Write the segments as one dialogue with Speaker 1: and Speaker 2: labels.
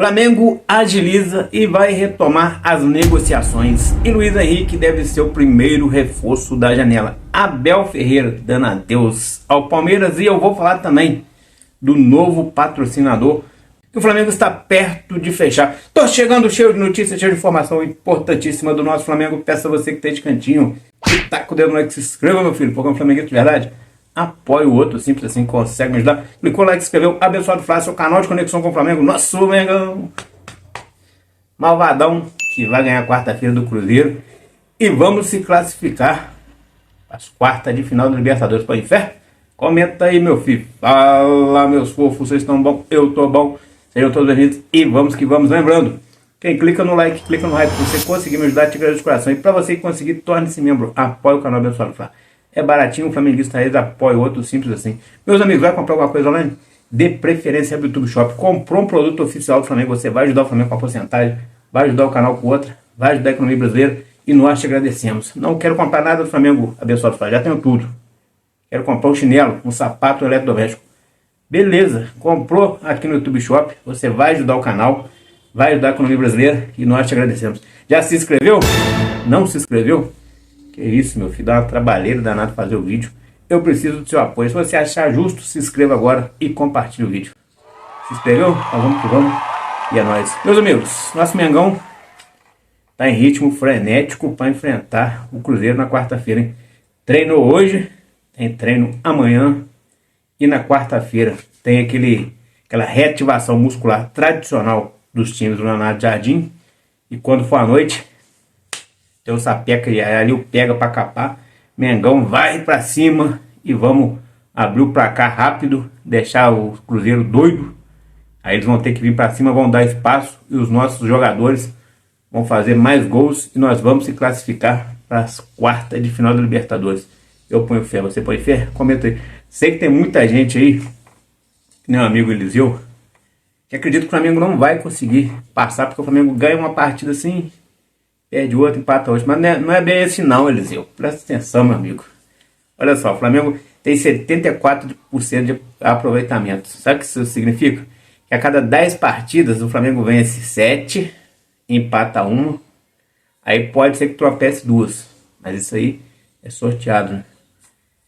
Speaker 1: Flamengo agiliza e vai retomar as negociações. E Luiz Henrique deve ser o primeiro reforço da janela. Abel Ferreira dando adeus ao Palmeiras. E eu vou falar também do novo patrocinador que o Flamengo está perto de fechar. Tô chegando cheio de notícias, cheio de informação importantíssima do nosso Flamengo. Peço a você que tá de cantinho, que tá com o dedo no like, se inscreva, meu filho, porque é um flamenguista de verdade. Apoie o outro, simples assim, consegue me ajudar. Clicou no like, escreveu, abençoado Flá, seu canal de conexão com o Flamengo, nosso Mengão malvadão, que vai ganhar quarta-feira do Cruzeiro. E vamos se classificar as quartas de final do Libertadores. Põe fé? Comenta aí, meu filho. Fala, meus fofos, vocês estão bom? Eu tô bom. Sejam todos bem-vindos e vamos que vamos. Lembrando, quem clica no like, clica no hype, pra você conseguir me ajudar, te agradeço de coração. E pra você conseguir, torne-se membro, apoie o canal Abençoado Flá. É baratinho, o flamenguista aí apoia o outro, simples assim. Meus amigos, vai comprar alguma coisa online? Dê preferência ao YouTube Shop. Comprou um produto oficial do Flamengo, você vai ajudar o Flamengo com a porcentagem, vai ajudar o canal com outra, vai ajudar a economia brasileira e nós te agradecemos. Não quero comprar nada do Flamengo Abençoado Flá, já tenho tudo. Quero comprar um chinelo, um sapato, um eletrodoméstico. Beleza, comprou aqui no YouTube Shop, você vai ajudar o canal, vai ajudar a economia brasileira e nós te agradecemos. Já se inscreveu? Não se inscreveu? Que isso, meu filho, dá uma trabalheira danada fazer o vídeo. Eu preciso do seu apoio. Se você achar justo, se inscreva agora e compartilhe o vídeo. Se inscreveu? Então vamos que vamos. E é nóis. Meus amigos, nosso Mengão tá em ritmo frenético para enfrentar o Cruzeiro na quarta-feira, hein? Treinou hoje, tem treino amanhã e na quarta-feira tem aquela reativação muscular tradicional dos times do Leonardo Jardim. E quando for à noite, tem o sapeca e ali o pega para capar. Mengão vai para cima e vamos abrir o placar rápido, deixar o Cruzeiro doido. Aí eles vão ter que vir para cima, vão dar espaço e os nossos jogadores vão fazer mais gols e nós vamos se classificar para as quartas de final da Libertadores. Eu ponho fé, você põe fé? Comenta aí. Sei que tem muita gente aí, meu amigo Eliseu, que acredita que o Flamengo não vai conseguir passar porque o Flamengo ganha uma partida assim, perde outra, empata outra. Mas não é bem assim não, Eliseu. Presta atenção, meu amigo. Olha só, o Flamengo tem 74% de aproveitamento. Sabe o que isso significa? Que a cada 10 partidas o Flamengo vence 7, empata 1. Aí pode ser que tropece 2. Mas isso aí é sorteado, né?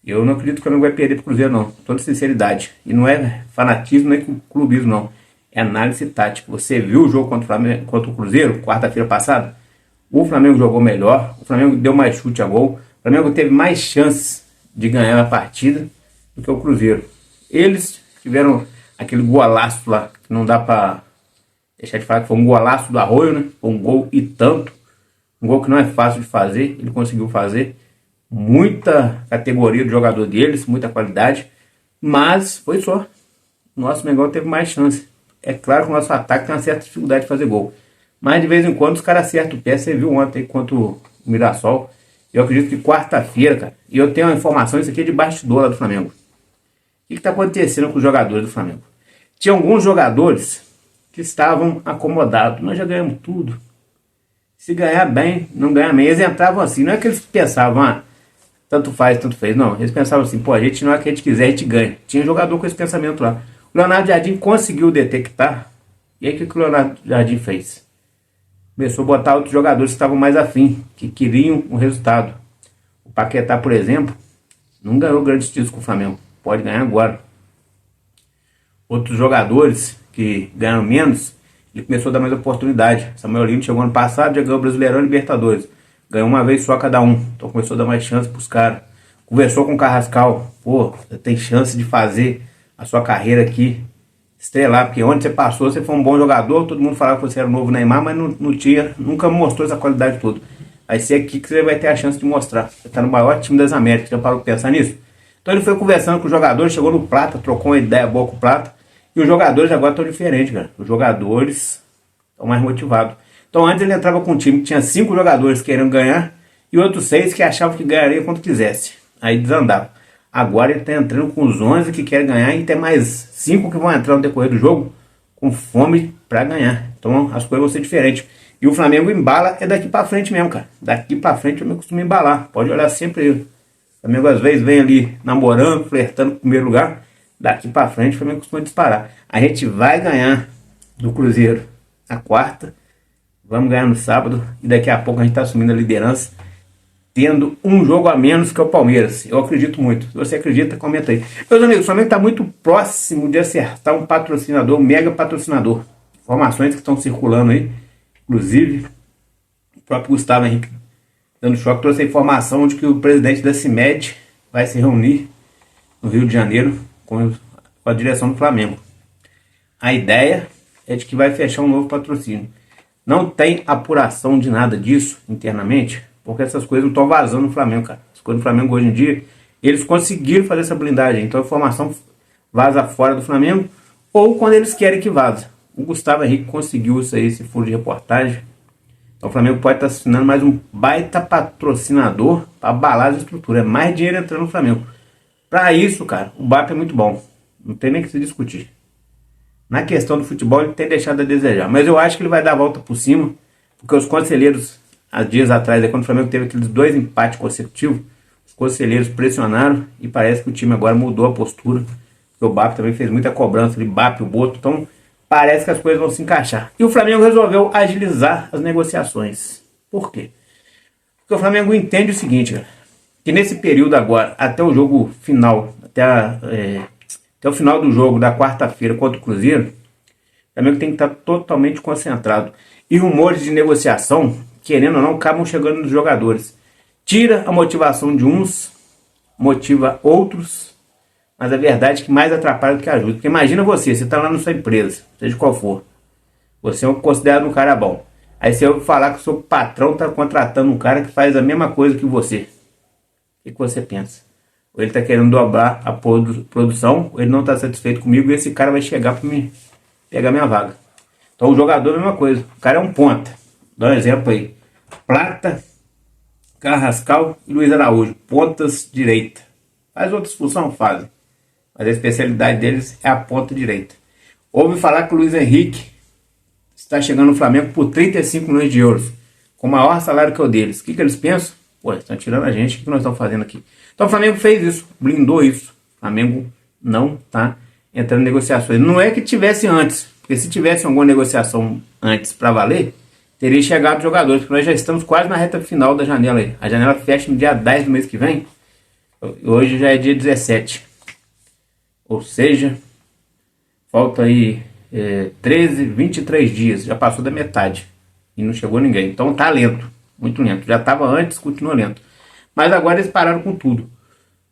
Speaker 1: Eu não acredito que o Flamengo vai perder pro Cruzeiro, não. Com toda sinceridade. E não é fanatismo nem clubismo, não. É análise tática. Você viu o jogo contra o Cruzeiro, quarta-feira passada? O Flamengo jogou melhor, o Flamengo deu mais chute a gol, o Flamengo teve mais chances de ganhar a partida do que o Cruzeiro. Eles tiveram aquele golaço lá, que não dá pra deixar de falar que foi um golaço do Arroio, né? Foi um gol e tanto, um gol que não é fácil de fazer, ele conseguiu fazer. Muita categoria do jogador deles, muita qualidade, mas foi só. O nosso Mengão teve mais chance. É claro que o nosso ataque tem uma certa dificuldade de fazer gol. Mas de vez em quando os caras acertam o pé. Você viu ontem contra o Mirassol. Eu acredito que quarta-feira, cara. E eu tenho uma informação, isso aqui é de bastidor lá do Flamengo. O que está acontecendo com os jogadores do Flamengo? Tinha alguns jogadores que estavam acomodados. Nós já ganhamos tudo. Se ganhar bem, não ganhar bem. Eles entravam assim. Não é que eles pensavam, tanto faz, tanto fez. Não, eles pensavam assim, pô, a gente não é o que a gente quiser, a gente ganha. Tinha jogador com esse pensamento lá. O Leonardo Jardim conseguiu detectar. E aí o que o Leonardo Jardim fez? Começou a botar outros jogadores que estavam mais afim, que queriam um resultado. O Paquetá, por exemplo, não ganhou grandes títulos com o Flamengo. Pode ganhar agora. Outros jogadores que ganharam menos, ele começou a dar mais oportunidade. Samuel Lino chegou ano passado, já ganhou o Brasileirão e Libertadores. Ganhou uma vez só cada um. Então começou a dar mais chance para os caras. Conversou com o Carrascal. Pô, você tem chance de fazer a sua carreira aqui estrelar, porque onde você passou, você foi um bom jogador, todo mundo falava que você era o novo Neymar, mas não tinha, nunca mostrou essa qualidade toda. Vai ser aqui que você vai ter a chance de mostrar. Você está no maior time das Américas, já parou para pensar nisso? Então ele foi conversando com os jogadores, chegou no Plata, trocou uma ideia boa com o Plata, e os jogadores agora estão diferentes, cara. Os jogadores estão mais motivados. Então antes ele entrava com um time que tinha 5 jogadores querendo ganhar, e outros 6 que achavam que ganharia quando quisesse. Aí desandava. Agora ele está entrando com os 11 que querem ganhar e tem mais 5 que vão entrar no decorrer do jogo com fome para ganhar. Então as coisas vão ser diferentes. E o Flamengo embala é daqui para frente mesmo, cara. Daqui para frente o Flamengo costuma embalar. Pode olhar sempre aí. O Flamengo às vezes vem ali namorando, flertando com o primeiro lugar. Daqui para frente o Flamengo costuma disparar. A gente vai ganhar do Cruzeiro. na quarta, vamos ganhar no sábado e daqui a pouco a gente está assumindo a liderança, tendo um jogo a menos que o Palmeiras. Eu acredito muito. Se você acredita, comenta aí. Meus amigos, o Flamengo está muito próximo de acertar um patrocinador, um mega patrocinador. Informações que estão circulando aí, inclusive o próprio Gustavo Henrique dando choque trouxe a informação de que o presidente da CIMED vai se reunir no Rio de Janeiro com a direção do Flamengo. A ideia é de que vai fechar um novo patrocínio. Não tem apuração de nada disso internamente, porque essas coisas não estão vazando no Flamengo, cara. As coisas do Flamengo hoje em dia, eles conseguiram fazer essa blindagem. Então a informação vaza fora do Flamengo ou quando eles querem que vaza. O Gustavo Henrique conseguiu isso aí, esse furo de reportagem. Então o Flamengo pode estar assinando mais um baita patrocinador para abalar a estrutura. É mais dinheiro entrando no Flamengo. Para isso, cara, o BAP é muito bom. Não tem nem que se discutir. Na questão do futebol, ele tem deixado a desejar. Mas eu acho que ele vai dar a volta por cima. Porque os conselheiros, há dias atrás, quando o Flamengo teve aqueles 2 empates consecutivos, os conselheiros pressionaram e parece que o time agora mudou a postura. O BAP também fez muita cobrança, ele BAP o Boto. Então parece que as coisas vão se encaixar. E o Flamengo resolveu agilizar as negociações. Por quê? Porque o Flamengo entende o seguinte, cara, que nesse período agora, até o jogo final, até o final do jogo da quarta-feira contra o Cruzeiro, o Flamengo tem que estar totalmente concentrado. E rumores de negociação, querendo ou não, acabam chegando nos jogadores. Tira a motivação de uns, motiva outros, mas a verdade é que mais atrapalha do que ajuda. Porque imagina você está lá na sua empresa, seja qual for. Você é considerado um cara bom. Aí você ouve falar que o seu patrão está contratando um cara que faz a mesma coisa que você. O que você pensa? Ou ele está querendo dobrar a produção, ou ele não está satisfeito comigo e esse cara vai chegar para me pegar minha vaga. Então o jogador é a mesma coisa. O cara é um ponta. Dá um exemplo aí. Plata, Carrascal e Luiz Araújo. Pontas direita. Faz outras funções? Fazem. Mas a especialidade deles é a ponta direita. Ouve falar que o Luiz Henrique está chegando no Flamengo por 35 milhões de euros. Com o maior salário que é o deles. O que eles pensam? Pô, estão tirando a gente. O que nós estamos fazendo aqui? Então o Flamengo fez isso. Blindou isso. O Flamengo não está entrando em negociações. Não é que tivesse antes. Porque se tivesse alguma negociação antes para valer, teria chegado os jogadores. Porque nós já estamos quase na reta final da janela aí. A janela fecha no dia 10 do mês que vem. Hoje já é dia 17. Ou seja, falta aí 23 dias. Já passou da metade. E não chegou ninguém. Então tá lento. Muito lento. Já estava antes, continua lento. Mas agora eles pararam com tudo.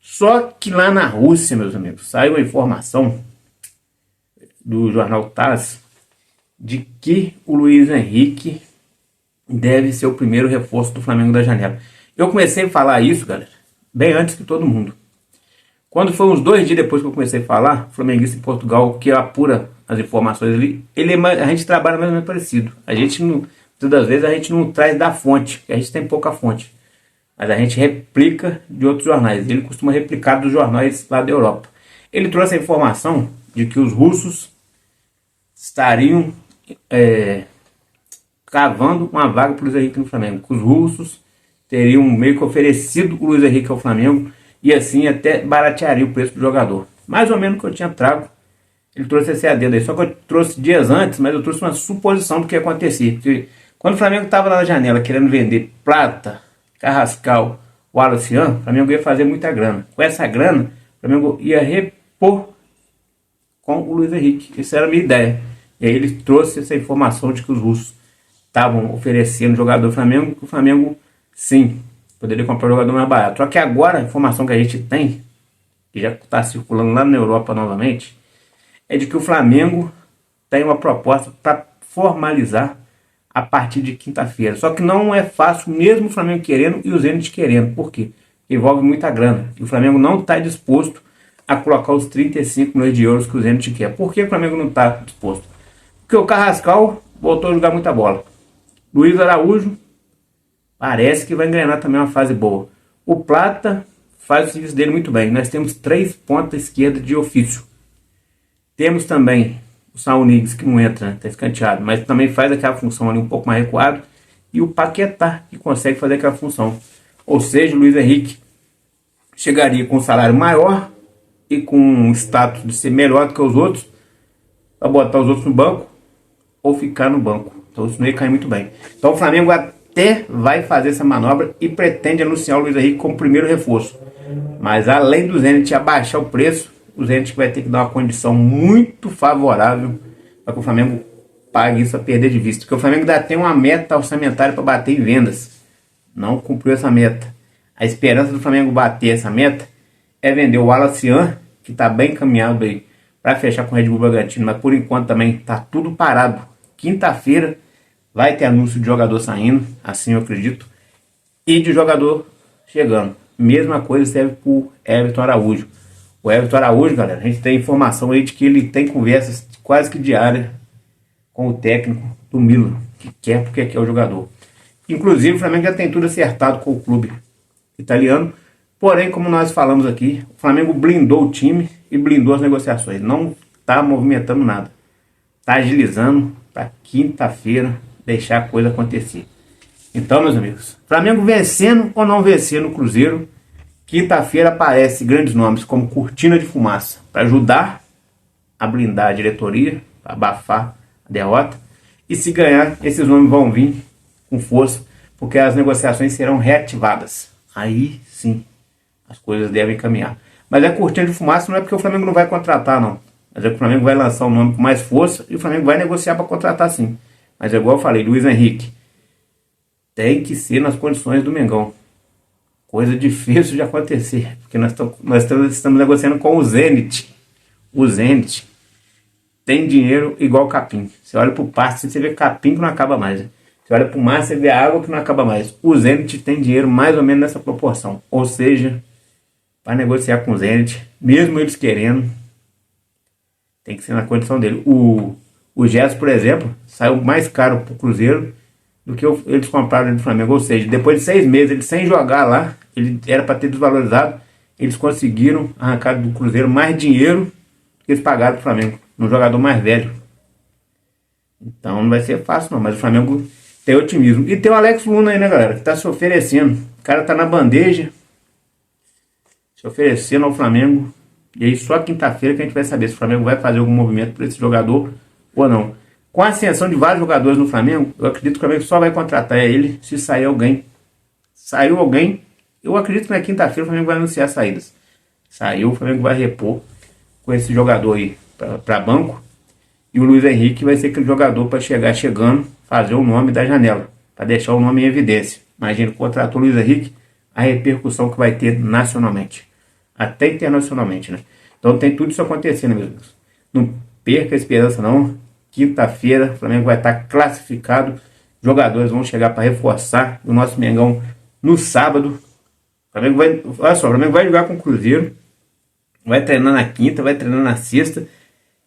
Speaker 1: Só que lá na Rússia, meus amigos, saiu a informação do jornal TASS de que o Luiz Henrique deve ser o primeiro reforço do Flamengo da janela. Eu comecei a falar isso, galera, bem antes que todo mundo. Quando foi uns 2 dias depois que eu comecei a falar, o flamenguista em Portugal, que apura as informações ali, a gente trabalha mais ou menos parecido. A gente não, todas as vezes a gente não traz da fonte, porque a gente tem pouca fonte. Mas a gente replica de outros jornais. Ele costuma replicar dos jornais lá da Europa. Ele trouxe a informação de que os russos estariam cavando uma vaga para o Luiz Henrique no Flamengo. Que os russos teriam meio que oferecido o Luiz Henrique ao Flamengo e assim até baratearia o preço do jogador. Mais ou menos o que eu tinha trago. Ele trouxe esse adendo aí. Só que eu trouxe dias antes, mas eu trouxe uma suposição do que ia acontecer. Porque quando o Flamengo estava lá na janela querendo vender Plata, Carrascal, Wallace, o Flamengo ia fazer muita grana. Com essa grana, o Flamengo ia repor com o Luiz Henrique. Essa era a minha ideia. E aí ele trouxe essa informação de que os russos estavam oferecendo jogador do Flamengo, que o Flamengo, sim, poderia comprar o jogador mais barato. Só que agora a informação que a gente tem, que já está circulando lá na Europa novamente, é de que o Flamengo tem uma proposta para formalizar a partir de quinta-feira. Só que não é fácil, mesmo o Flamengo querendo e o Zenit querendo. Por quê? Envolve muita grana. E o Flamengo não está disposto a colocar os 35 milhões de euros que o Zenit quer. Por que o Flamengo não está disposto? Porque o Carrascal voltou a jogar muita bola. Luiz Araújo parece que vai engrenar também uma fase boa. O Plata faz o serviço dele muito bem. Nós temos 3 pontas esquerda de ofício. Temos também o Saul Niguez, que não entra, está escanteado, mas também faz aquela função ali um pouco mais recuado. E o Paquetá, que consegue fazer aquela função. Ou seja, o Luiz Henrique chegaria com um salário maior e com um status de ser melhor do que os outros, para botar os outros no banco ou ficar no banco. Então isso não ia cair muito bem. Então o Flamengo até vai fazer essa manobra e pretende anunciar o Luiz Henrique como primeiro reforço. Mas além do Zenit abaixar o preço, o Zenit vai ter que dar uma condição muito favorável para que o Flamengo pague isso a perder de vista. Porque o Flamengo ainda tem uma meta orçamentária para bater em vendas. Não cumpriu essa meta. A esperança do Flamengo bater essa meta é vender o Wallace, que está bem encaminhado aí para fechar com o Red Bull Bragantino, mas por enquanto também está tudo parado. Quinta-feira vai ter anúncio de jogador saindo, assim eu acredito, e de jogador chegando. Mesma coisa serve para o Everton Araújo. O Everton Araújo, galera, a gente tem informação aí de que ele tem conversas quase que diárias com o técnico do Milan, que quer porque quer o jogador. Inclusive o Flamengo já tem tudo acertado com o clube italiano, porém, como nós falamos aqui, o Flamengo blindou o time e blindou as negociações. Não está movimentando nada. Está agilizando para quinta-feira deixar a coisa acontecer. Então, meus amigos, Flamengo vencendo ou não vencendo o Cruzeiro, quinta-feira aparece grandes nomes como cortina de fumaça para ajudar a blindar a diretoria, para abafar a derrota. E se ganhar, esses nomes vão vir com força, porque as negociações serão reativadas. Aí sim, as coisas devem caminhar. Mas a cortina de fumaça não é porque o Flamengo não vai contratar, não. Mas é que o Flamengo vai lançar o nome com mais força e o Flamengo vai negociar para contratar sim. Mas é igual eu falei, Luiz Henrique tem que ser nas condições do Mengão. Coisa difícil de acontecer, porque nós estamos negociando com o Zenit. O Zenit tem dinheiro igual capim. Você olha para o passe, você vê capim que não acaba mais. Você olha para o mar, você vê água que não acaba mais. O Zenit tem dinheiro mais ou menos nessa proporção. Ou seja, para negociar com o Zenit, mesmo eles querendo, tem que ser na condição dele. O Gerson, por exemplo, saiu mais caro para o Cruzeiro do que eles compraram do Flamengo. Ou seja, depois de 6 meses, ele sem jogar lá, ele era para ter desvalorizado, eles conseguiram arrancar do Cruzeiro mais dinheiro do que eles pagaram para o Flamengo, num jogador mais velho. Então não vai ser fácil não, mas o Flamengo tem otimismo. E tem o Alex Luna aí, né, galera, que está se oferecendo. O cara tá na bandeja, se oferecendo ao Flamengo. E aí só quinta-feira que a gente vai saber se o Flamengo vai fazer algum movimento para esse jogador ou não. Com a ascensão de vários jogadores no Flamengo, eu acredito que o Flamengo só vai contratar ele se sair alguém. Saiu alguém, eu acredito que na quinta-feira o Flamengo vai anunciar saídas. Saiu, o Flamengo vai repor com esse jogador aí para banco. E o Luiz Henrique vai ser aquele jogador para chegar chegando, fazer o nome da janela, para deixar o nome em evidência. Imagina, contratou o Luiz Henrique, a repercussão que vai ter nacionalmente, até internacionalmente, né? Então tem tudo isso acontecendo, meus amigos. Não perca a esperança não. Quinta-feira o Flamengo vai estar classificado, jogadores vão chegar para reforçar o nosso Mengão no sábado. Olha só, o Flamengo vai jogar com o Cruzeiro, vai treinar na quinta, vai treinar na sexta,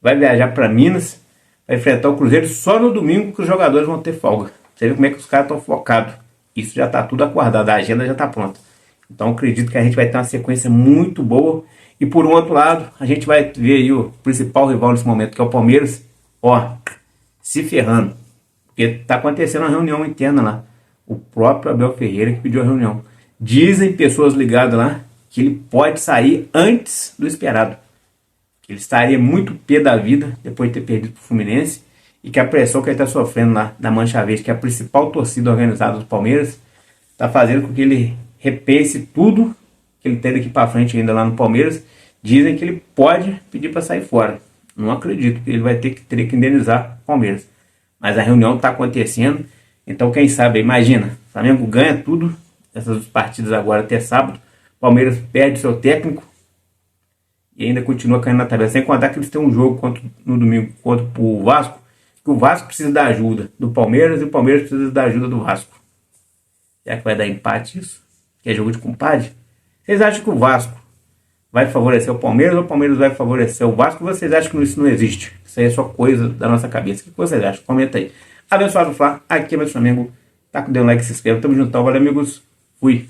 Speaker 1: vai viajar para Minas, vai enfrentar o Cruzeiro só no domingo que os jogadores vão ter folga. Você vê como é que os caras estão focados. Isso já está tudo acordado, a agenda já está pronta. Então acredito que a gente vai ter uma sequência muito boa. E por um outro lado, a gente vai ver aí o principal rival nesse momento, que é o Palmeiras, se ferrando. Porque está acontecendo uma reunião interna lá. O próprio Abel Ferreira que pediu a reunião. Dizem pessoas ligadas lá que ele pode sair antes do esperado. Que ele estaria muito pé da vida depois de ter perdido para o Fluminense. E que a pressão que ele está sofrendo lá da Mancha Verde, que é a principal torcida organizada do Palmeiras, está fazendo com que ele repense tudo que ele tem daqui para frente ainda lá no Palmeiras. Dizem que ele pode pedir para sair fora. Não acredito que ele vai teria que indenizar o Palmeiras. Mas a reunião está acontecendo. Então quem sabe, imagina, o Flamengo ganha tudo, essas partidas agora até sábado. O Palmeiras perde seu técnico e ainda continua caindo na tabela. Sem contar que eles têm um jogo no domingo contra o Vasco, que o Vasco precisa da ajuda do Palmeiras e o Palmeiras precisa da ajuda do Vasco. Será que vai dar empate isso? Que é jogo de compadre? Vocês acham que o Vasco vai favorecer o Palmeiras ou o Palmeiras vai favorecer o Vasco? Vocês acham que isso não existe? Isso aí é só coisa da nossa cabeça. O que vocês acham? Comenta aí. Abençoado Flá, aqui é meu Flamengo. Tá com o dedo no like, se inscreva. Tamo junto, valeu amigos. Fui.